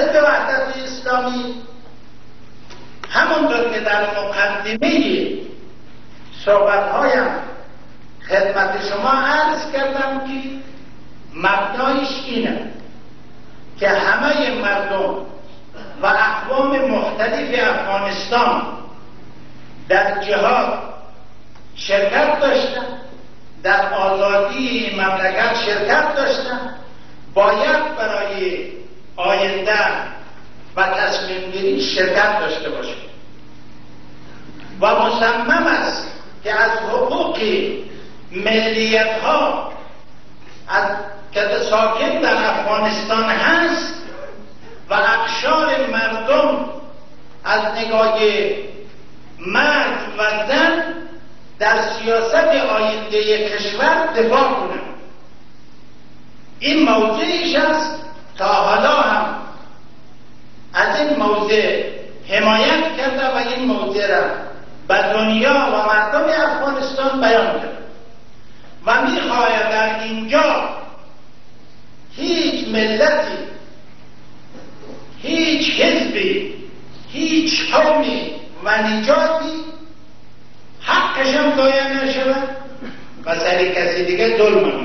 حزب وحدت اسلامی همونطور که در مقدمه صحبت‌هایم خدمت شما عرض کردم که مبنایش اینه که همه مردم و اقوام مختلف افغانستان در جهاد شرکت داشتن، در آزادی مملکت شرکت داشتن، باید برای آینده و تصمیم گیری شرکت داشته باشند و مصمم است که از حقوق ملیت ها که ساکن در افغانستان هست و اقشار مردم از نگاه مرد و زن در سیاست آینده کشور دفاع کنند. این موضوعیش است تا حالا هم از این موضوع حمایت کرده و این موضوع را به دنیا و مردم افغانستان بیان کرد و می‌خواهد در اینجا هیچ ملتی، هیچ حزبی، هیچ قومی و نجاتی حقش هم ضایع نشود و سر کسی دیگه ظلم